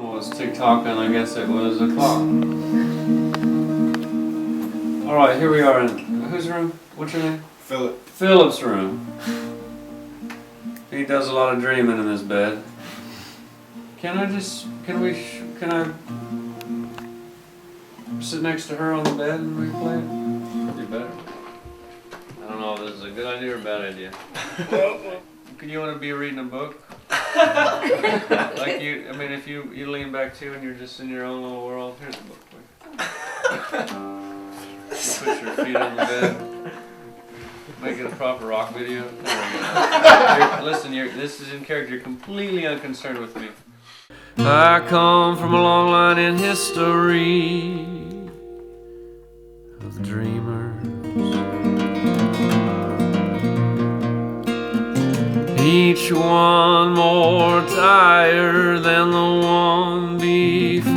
Well, it's tick-tocking, I guess it was a clock. Alright, here we are in whose room? What's your name? Philip. Philip's room. He does a lot of dreaming in this bed. Can I sit next to her on the bed and we play it? Be better. I don't know if this is a good idea or a bad idea. Can you want to be reading a book? Like you, I mean, if you lean back too and you're just in your own little world. Here's the book, please. Put your feet on the bed. Make it a proper rock video. There we go. Listen, this is in character. You're completely unconcerned with me. I come from a long line in history of dreamers. Each one more tired than the one before.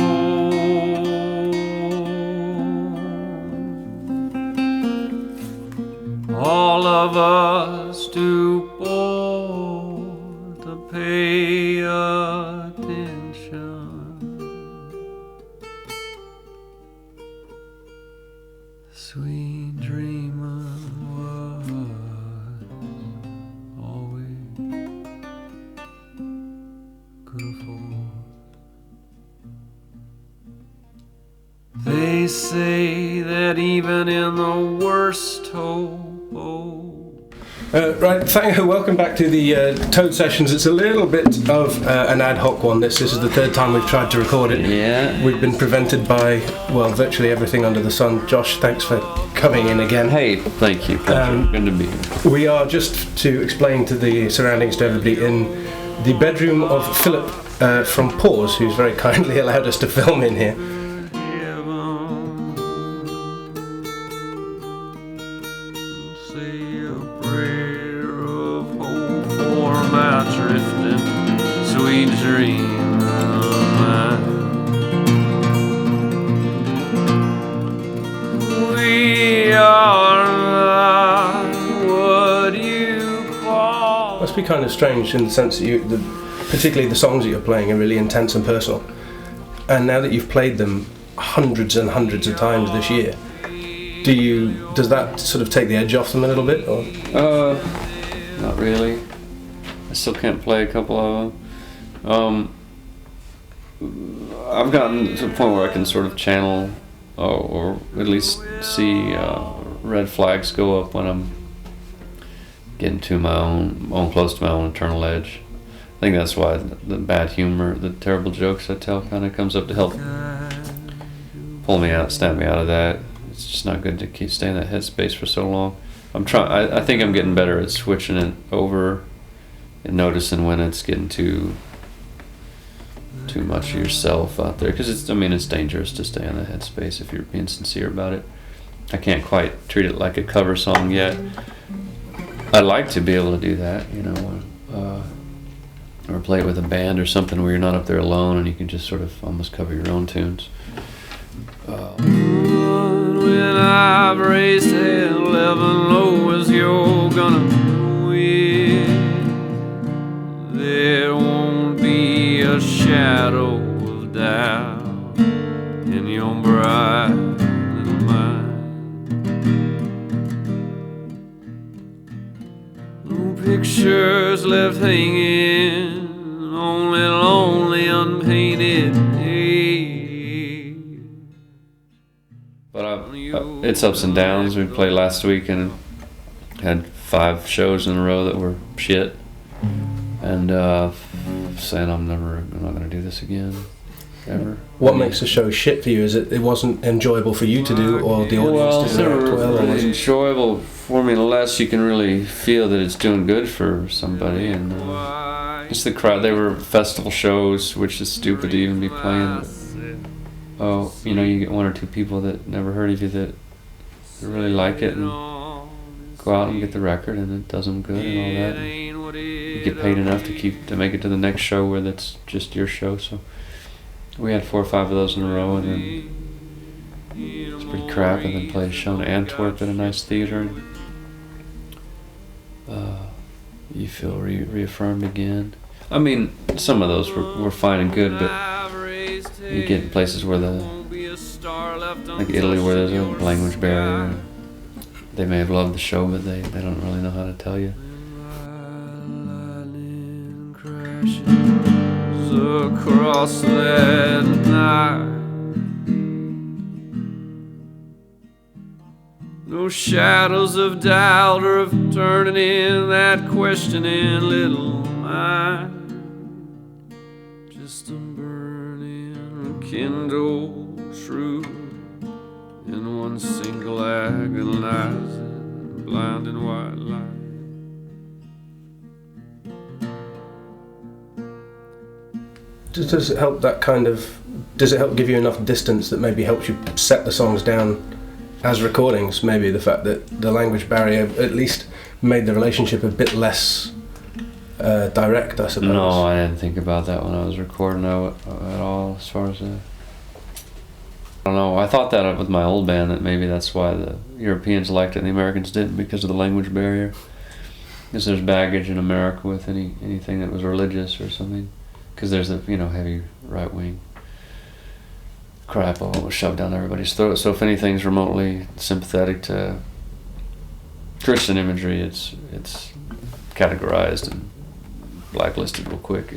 All of us too bored to pay attention. Sweet dreamer was all we could afford. They say that even in the worst hope. Welcome back to the Toad Sessions. It's a little bit of an ad hoc one. This is the third time we've tried to record it. Yeah. We've been prevented by, well, virtually everything under the sun. Josh, thanks for coming in again. Hey, thank you. Good to be here. We are, just to explain to the surroundings to everybody, in the bedroom of Philip from PAWS, who's very kindly allowed us to film in here. Drifting, sweet dream of mine. We are not what you call. Must be kind of strange in the sense that particularly the songs that you're playing are really intense and personal. And now that you've played them hundreds and hundreds of times this year, does that sort of take the edge off them a little bit? Or? Not really. I still can't play a couple of them. I've gotten to the point where I can sort of channel or at least see red flags go up when I'm getting to my own close to my own internal edge. I think that's why the bad humor, the terrible jokes I tell kind of comes up to help pull me out, snap me out of that. It's just not good to keep staying in that headspace for so long. I think I'm getting better at switching it over and noticing when it's getting too much of yourself out there, because it's dangerous to stay in that headspace if you're being sincere about it. I can't quite treat it like a cover song yet. I'd like to be able to do that, or play it with a band or something where you're not up there alone and you can just sort of almost cover your own tunes. When I've raised hell, 11 low as you're gonna win. There won't be a shadow of doubt in your bright little mind. No pictures left hanging, only lonely unpainted days. But it's ups and downs. We played last week and had 5 shows in a row that were shit. And saying I'm not going to do this again, ever. What makes the show shit for you? Is it wasn't enjoyable for you to do, or the audience to do it well? It's really enjoyable for me unless you can really feel that it's doing good for somebody. And just the crowd. They were festival shows, which is stupid to even be playing. You get 1 or 2 people that never heard of you that really like it and go out and get the record, and it does them good and all that. And you get paid enough to make it to the next show where that's just your show. So we had 4 or 5 of those in a row, and then it's pretty crap. And then played a show in Antwerp at a nice theater. And, you feel reaffirmed again. I mean, some of those were fine and good, but You get places where like Italy, where there's a language barrier. They may have loved the show, but they don't really know how to tell you. Across that night, no shadows of doubt or of turning in that questioning little mind. Just a burning, kindled truth in one single agonizing, blinding white light. Does it help does it help give you enough distance that maybe helps you set the songs down as recordings? Maybe the fact that the language barrier at least made the relationship a bit less direct, I suppose. No, I didn't think about that when I was recording at all, as far as I don't know. I thought that with my old band, that maybe that's why the Europeans liked it and the Americans didn't, because of the language barrier. Because there's baggage in America with anything that was religious or something. Because there's a heavy right-wing crap all shoved down everybody's throat. So if anything's remotely sympathetic to Christian imagery, it's categorized and blacklisted real quick.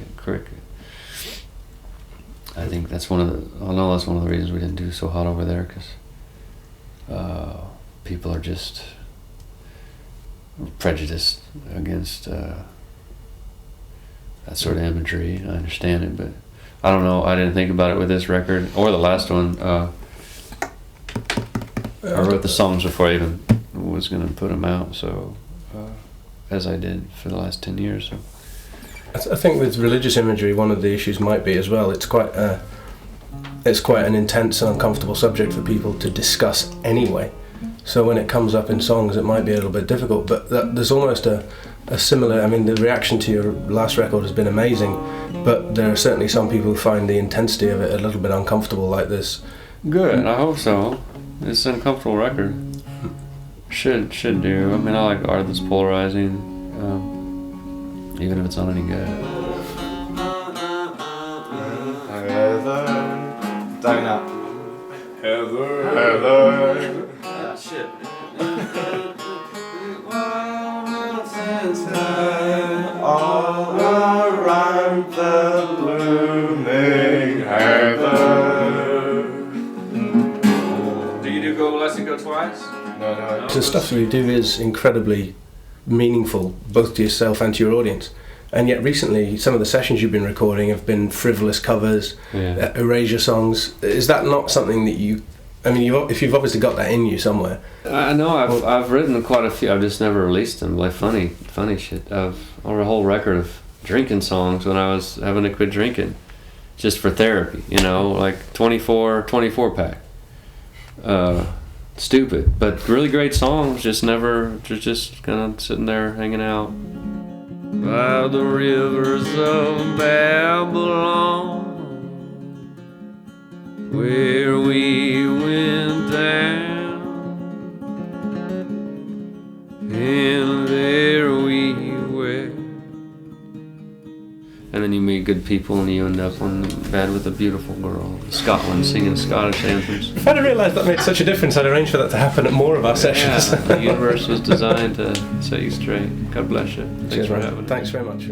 I think that's one of the reasons we didn't do so hot over there, because people are just prejudiced against that sort of imagery. I understand it, but I don't know. I didn't think about it with this record or the last one. I wrote the songs before I even was going to put them out, so as I did for the last 10 years. So. I think with religious imagery, one of the issues might be as well, it's quite an intense and uncomfortable subject for people to discuss anyway. So when it comes up in songs, it might be a little bit difficult, but there's almost a similar, the reaction to your last record has been amazing, but there are certainly some people who find the intensity of it a little bit uncomfortable, like this. Good, I hope so. It's an uncomfortable record. Should do. I like art that's polarizing, even if it's not any good. Heather, Dinah. Heather. Ah, shit. All around the blooming heather. Do you do Go Less and Go Twice? No. The stuff you do is incredibly meaningful, both to yourself and to your audience. And yet recently, some of the sessions you've been recording have been frivolous covers, erasure songs. Is that not something that if you've obviously got that in you somewhere? I know I've written quite a few. I've just never released them. Like funny shit. Or a whole record of drinking songs when I was having to quit drinking, just for therapy. Like 24 pack. Stupid, but really great songs. Just kind of sitting there hanging out by the rivers of Babylon, where we went down, and there we were. And then you meet good people and you end up in bed with a beautiful girl in Scotland singing Scottish anthems. If I'd have realised that made such a difference, I'd arrange for that to happen at more of our sessions. The universe was designed to set you straight. God bless you. Thanks for having me. Thanks very much.